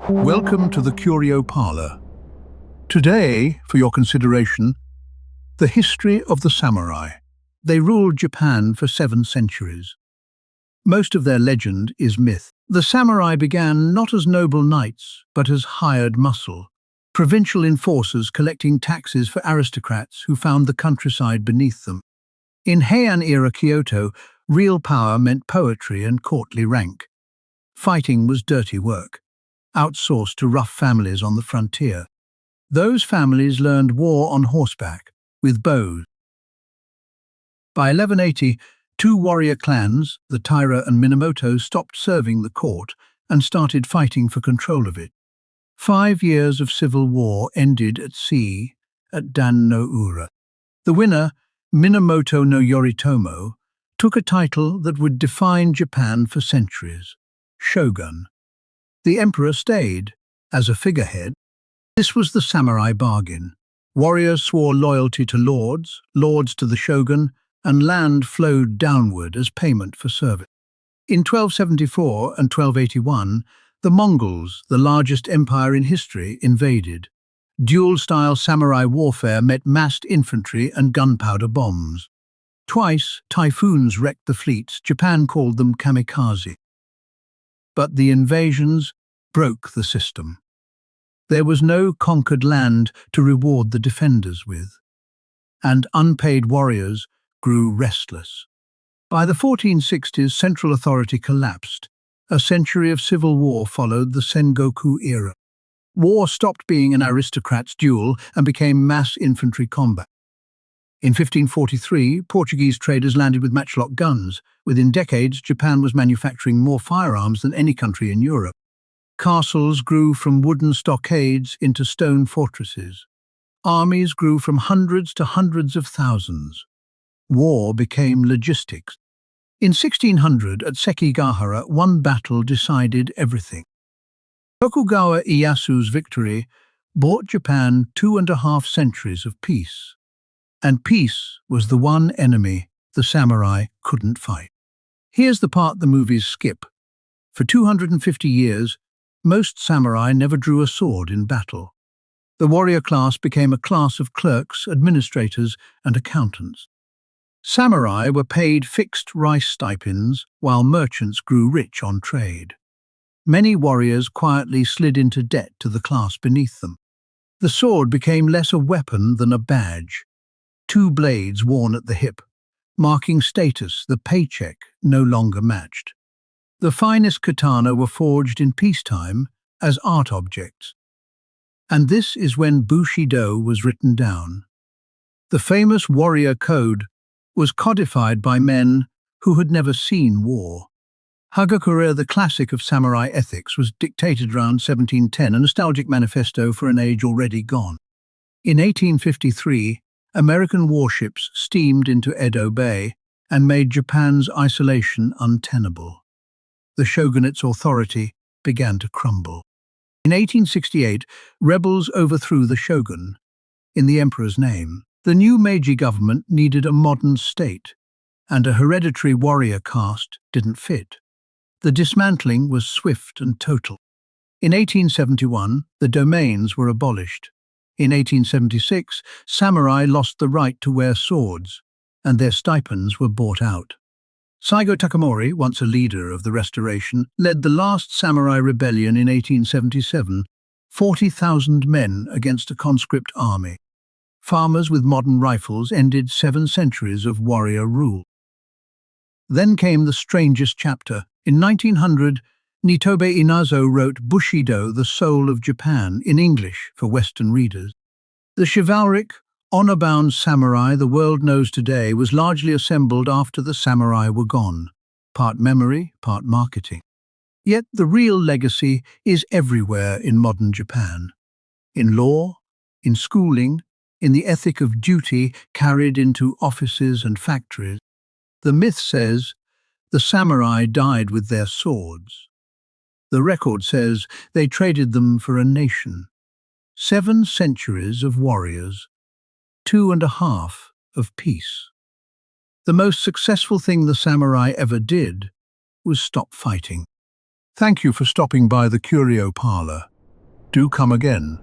Welcome to the Curio Parlour. Today, for your consideration, the history of the samurai. They ruled Japan for 7 centuries. Most of their legend is myth. The samurai began not as noble knights, but as hired muscle, provincial enforcers collecting taxes for aristocrats who found the countryside beneath them. In Heian-era Kyoto, real power meant poetry and courtly rank. Fighting was dirty work, outsourced to rough families on the frontier. Those families learned war on horseback, with bows. By 1180, 2 warrior clans, the Taira and Minamoto, stopped serving the court and started fighting for control of it. 5 years of civil war ended at sea at Dan no Ura. The winner, Minamoto no Yoritomo, took a title that would define Japan for centuries: shogun. The emperor stayed as a figurehead. This was the samurai bargain. Warriors swore loyalty to lords, lords to the shogun, and land flowed downward as payment for service. In 1274 and 1281, the Mongols, the largest empire in history, invaded. Duel-style samurai warfare met massed infantry and gunpowder bombs. Twice, typhoons wrecked the fleets. Japan called them kamikaze. But the invasions broke the system. There was no conquered land to reward the defenders with, and unpaid warriors grew restless. By the 1460s, central authority collapsed. A century of civil war followed the Sengoku era. War stopped being an aristocrat's duel and became mass infantry combat. In 1543, Portuguese traders landed with matchlock guns. Within decades, Japan was manufacturing more firearms than any country in Europe. Castles grew from wooden stockades into stone fortresses. Armies grew from hundreds to hundreds of thousands. War became logistics. In 1600, at Sekigahara, one battle decided everything. Tokugawa Ieyasu's victory bought Japan 2.5 centuries of peace. And peace was the one enemy the samurai couldn't fight. Here's the part the movies skip. For 250 years, most samurai never drew a sword in battle. The warrior class became a class of clerks, administrators, and accountants. Samurai were paid fixed rice stipends, while merchants grew rich on trade. Many warriors quietly slid into debt to the class beneath them. The sword became less a weapon than a badge. 2 blades worn at the hip, marking status the paycheck no longer matched. The finest katana were forged in peacetime as art objects. And this is when Bushido was written down. The famous warrior code was codified by men who had never seen war. Hagakure, the classic of samurai ethics, was dictated around 1710, a nostalgic manifesto for an age already gone. In 1853, American warships steamed into Edo Bay and made Japan's isolation untenable. The shogunate's authority began to crumble. In 1868, rebels overthrew the shogun in the emperor's name. The new Meiji government needed a modern state, and a hereditary warrior caste didn't fit. The dismantling was swift and total. In 1871, the domains were abolished. In 1876, samurai lost the right to wear swords, and their stipends were bought out. Saigo Takamori, once a leader of the Restoration, led the last samurai rebellion in 1877, 40,000 men against a conscript army. Farmers with modern rifles ended 7 centuries of warrior rule. Then came the strangest chapter. In 1900, Nitobe Inazo wrote Bushido, the Soul of Japan, in English for Western readers. The chivalric, honor-bound samurai the world knows today was largely assembled after the samurai were gone, part memory, part marketing. Yet the real legacy is everywhere in modern Japan. In law, in schooling, in the ethic of duty carried into offices and factories. The myth says the samurai died with their swords. The record says they traded them for a nation. 7 centuries of warriors, 2.5 of peace. The most successful thing the samurai ever did was stop fighting. Thank you for stopping by the Curio Parlour. Do come again.